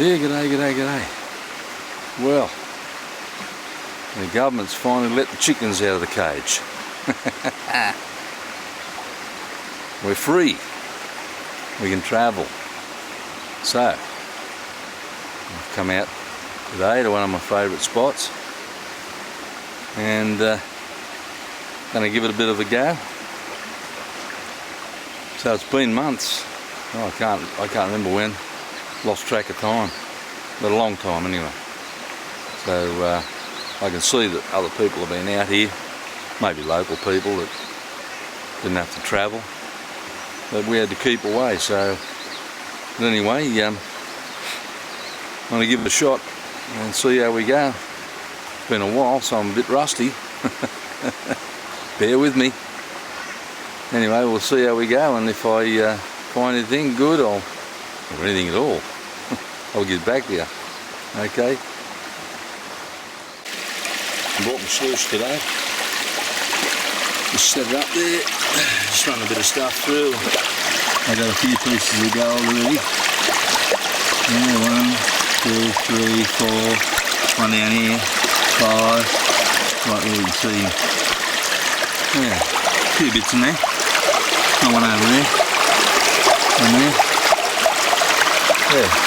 Yeah, g'day, g'day, g'day. Well, the government's finally let the chickens out of the cage. We're free. We can travel. So, I've come out today to one of my favourite spots and going to give it a bit of a go. So it's been months. Oh, I can't remember when. Lost track of time, but a long time anyway. So I can see that other people have been out here, maybe local people that didn't have to travel, but we had to keep away. So, but anyway, I'm going to give it a shot and see how we go. It's been a while, so I'm a bit rusty. Bear with me. Anyway, we'll see how we go, and if I find anything good, or anything at all, I'll get back to you. Okay? Bought my sluice today. Just set it up there. Just run a bit of stuff through. I got a few pieces of gold already. Yeah, 1, 2, 3, 4. One down here. 5. Right there you can see. Yeah, a few bits in there. Got one over there. One there. Yeah.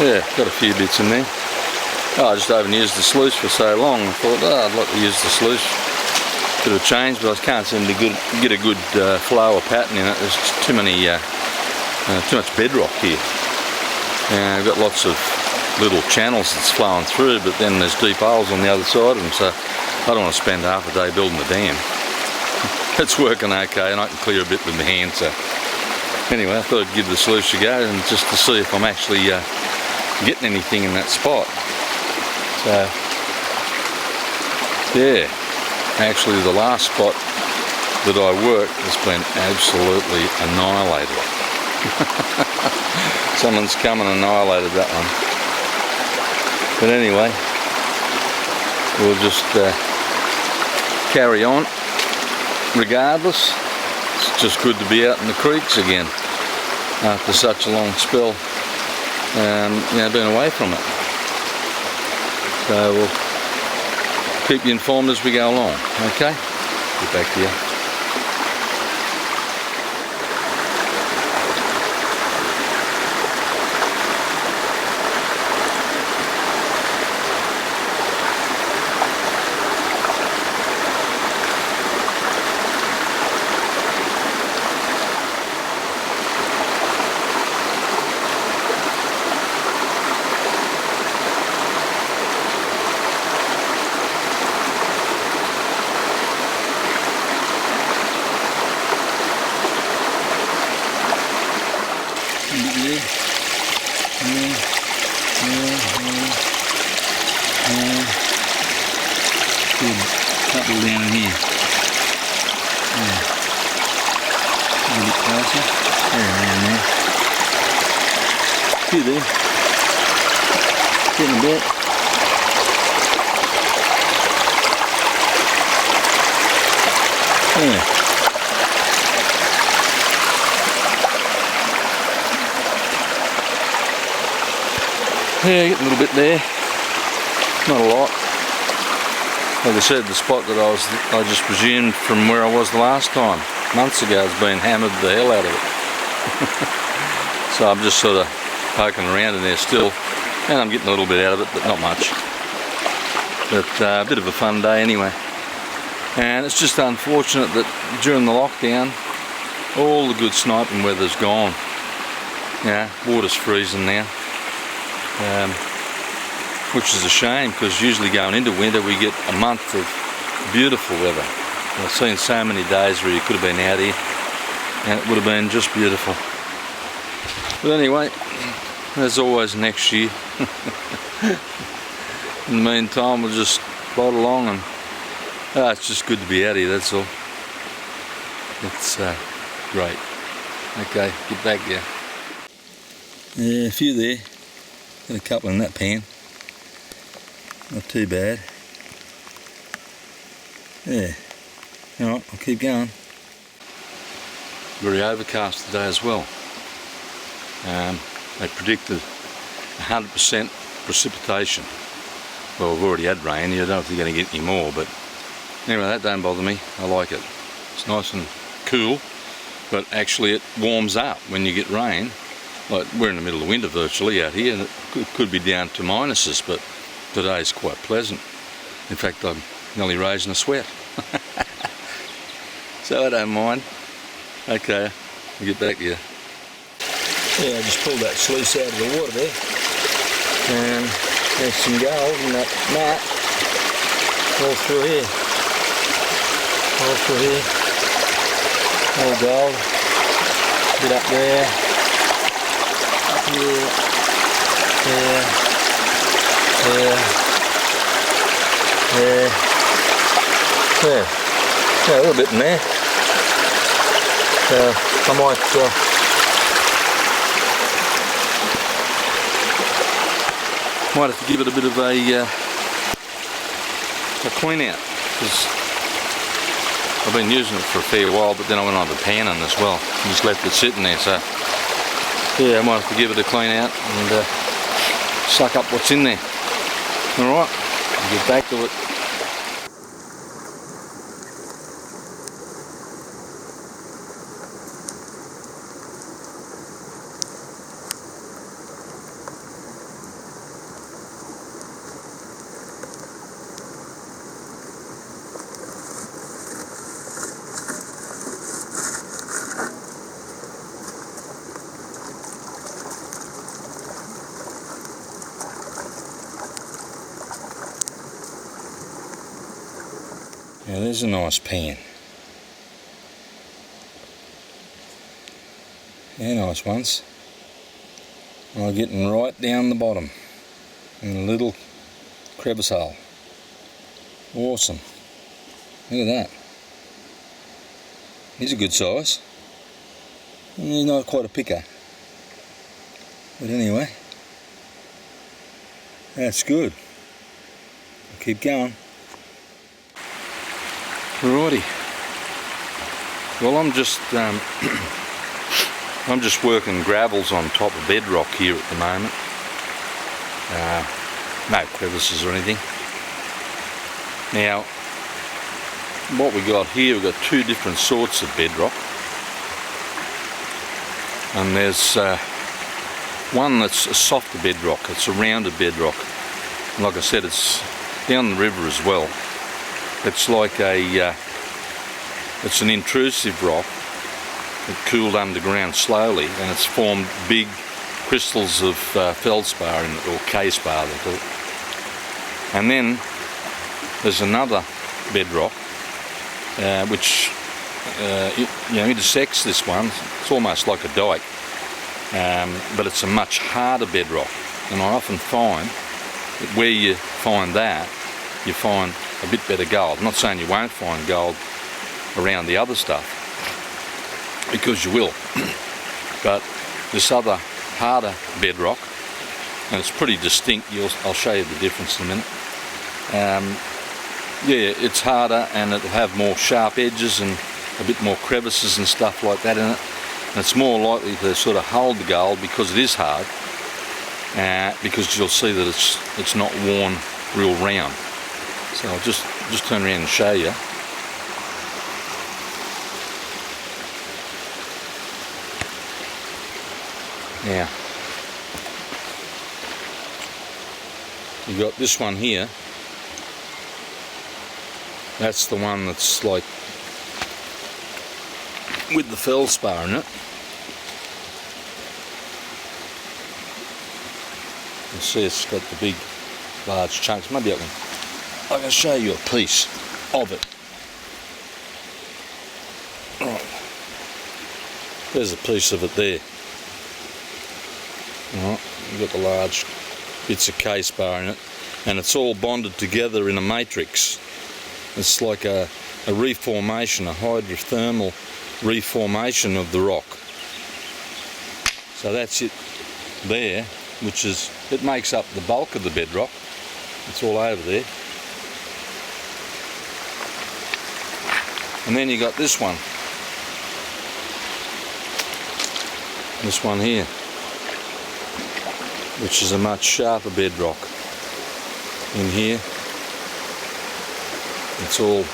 Yeah, got a few bits in there. Oh, I just haven't used the sluice for so long. I thought, I'd like to use the sluice. Bit of change, but I can't seem to get a good flow or pattern in it. There's too much bedrock here. I've got lots of little channels that's flowing through, but then there's deep holes on the other side of them, so I don't want to spend half a day building the dam. It's working okay, and I can clear a bit with my hand, so anyway, I thought I'd give the sluice a go, and just to see if I'm actually getting anything in that spot. So, yeah, actually the last spot that I worked has been absolutely annihilated. Someone's come and annihilated that one. But anyway, we'll just carry on. Regardless, it's just good to be out in the creeks again after such a long spell, being away from it. So we'll keep you informed as we go along, okay? Get back to you. Couple down in here. Yeah. A little bit closer. There, around there. A few there. Getting a bit. Yeah. Yeah, getting a little bit there. Not a lot. Like I said, the spot that I just presumed from where I was the last time, months ago, has been hammered the hell out of it. So I'm just sort of poking around in there still, and I'm getting a little bit out of it, but not much. But a bit of a fun day anyway. And it's just unfortunate that during the lockdown, all the good sniping weather's gone. Yeah, water's freezing now. Which is a shame, because usually going into winter we get a month of beautiful weather. I've seen so many days where you could have been out here and it would have been just beautiful. But anyway, there's always next year. In the meantime, we'll just plod along, and it's just good to be out here, that's all. It's great. Okay, get back there. Yeah, a few there. Got a couple in that pan. Not too bad. Yeah. Alright, I'll keep going. very overcast today as well. They predicted 100% precipitation. Well, we've already had rain, you don't know if you're going to get any more, but anyway, that don't bother me. I like it. It's nice and cool, but actually it warms up when you get rain. Like, we're in the middle of winter virtually out here, and it could be down to minuses, but today's quite pleasant. In fact, I'm nearly raising a sweat. So I don't mind. Okay, I'll get back to you. Yeah, I just pulled that sluice out of the water there. And there's some gold in that mat. All through here. All through here. All gold. A bit up there. Up here. There. There. There. There. Yeah, a little bit in there. So I might have to give it a bit of a clean out, because I've been using it for a fair while, but then I went on to panning as well and just left it sitting there. So yeah, I might have to give it a clean out and suck up what's in there. Alright, I'll get back to it. Now there's a nice pan. Yeah, nice ones. I'm getting right down the bottom in a little crevice hole. Awesome. Look at that. He's a good size. He's not quite a picker. But anyway, that's good. I'll keep going. Alrighty. Well, I'm just working gravels on top of bedrock here at the moment. No crevices or anything. Now, what we got here, we've got two different sorts of bedrock, and there's one that's a softer bedrock. It's a rounded bedrock. And like I said, it's down the river as well. It's like it's an intrusive rock that cooled underground slowly, and it's formed big crystals of feldspar in it, or K-spar they call it. And then there's another bedrock which intersects this one. It's almost like a dike, but it's a much harder bedrock. And I often find that where you find that, you find a bit better gold. I'm not saying you won't find gold around the other stuff, because you will, but this other harder bedrock, and it's pretty distinct. I'll show you the difference in a minute. Yeah, it's harder, and it'll have more sharp edges and a bit more crevices and stuff like that in it, and it's more likely to sort of hold the gold because it is hard, because you'll see that it's not worn real round. So I'll just turn around and show you. Now, you got this one here. That's the one that's like with the feldspar in it. You see it's got the big, large chunks. Maybe I can show you a piece of it. Right. There's a piece of it there. Right. You've got the large bits of K-spar in it, and it's all bonded together in a matrix. It's like a reformation, a hydrothermal reformation of the rock. So that's it there, which is, it makes up the bulk of the bedrock. It's all over there. And then you got this one. this one here, which is a much sharper bedrock. In here, it's all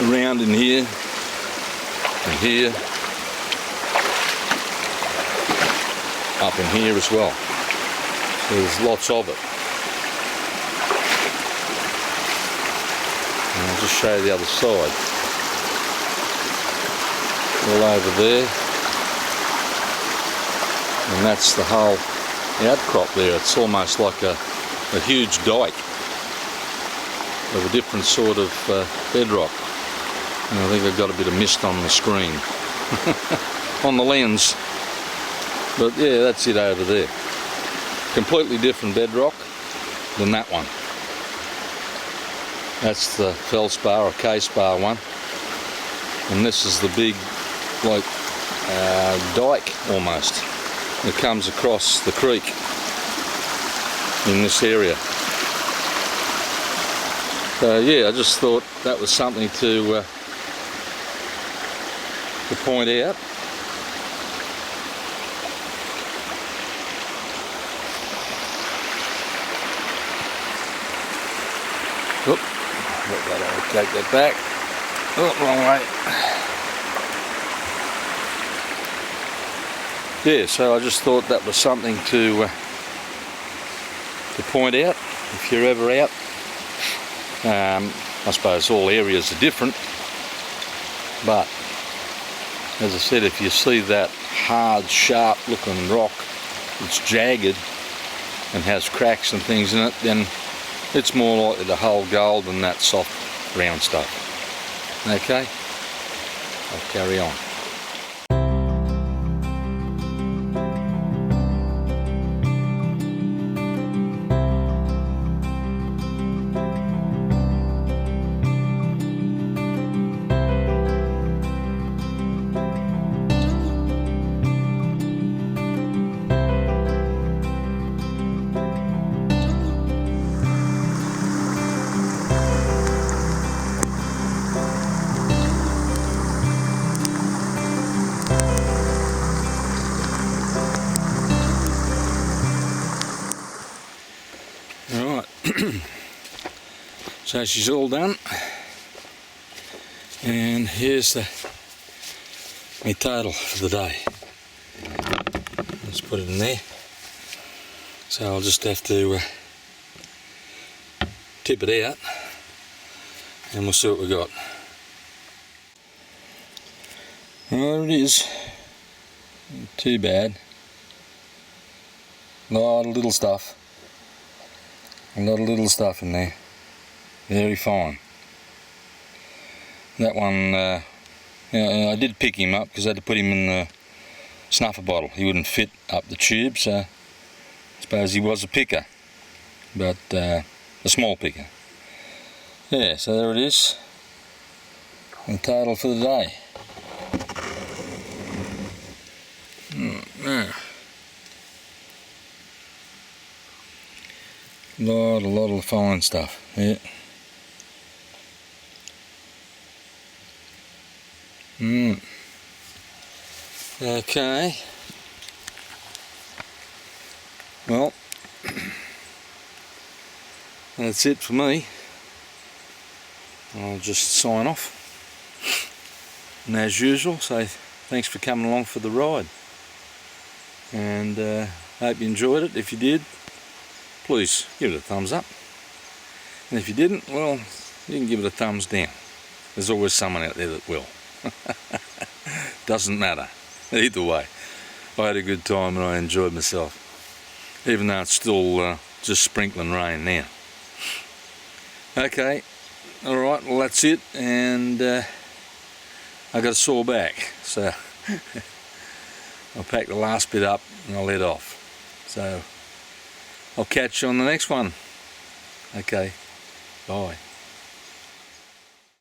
around in here and here, up in here as well. So there's lots of it. And I'll just show you the other side. All over there, and that's the whole outcrop there. It's almost like a huge dike of a different sort of bedrock. And I think I've got a bit of mist on the screen, on the lens. But yeah, that's it over there. Completely different bedrock than that one. That's the feldspar or K-spar one. And this is the big, like, dike almost. It comes across the creek in this area. So yeah, I just thought that was something to point out. Oop, I'll take that back. Oh, wrong way. Yeah, so I just thought that was something to point out if you're ever out. I suppose all areas are different, but as I said, if you see that hard, sharp looking rock that's jagged and has cracks and things in it, then it's more likely to hold gold than that soft round stuff. Okay, I'll carry on. So she's all done, and here's my total for the day. Let's put it in there. So I'll just have to tip it out and we'll see what we got. Well, there it is. Not too bad. A lot of little stuff. A lot of little stuff in there. Very fine. That one, I did pick him up because I had to put him in the snuffer bottle. He wouldn't fit up the tube, so I suppose he was a picker, but a small picker. Yeah, so there it is. The total for the day. A lot of fine stuff. Yeah. Okay. Well, that's it for me. I'll just sign off. And as usual, say thanks for coming along for the ride. And hope you enjoyed it. If you did, please give it a thumbs up. And if you didn't, well, you can give it a thumbs down. There's always someone out there that will. Doesn't matter. Either way, I had a good time and I enjoyed myself. Even though it's still just sprinkling rain now. Okay, alright, well that's it. And I got a sore back. So I'll pack the last bit up and I'll head off. So I'll catch you on the next one. Okay, bye.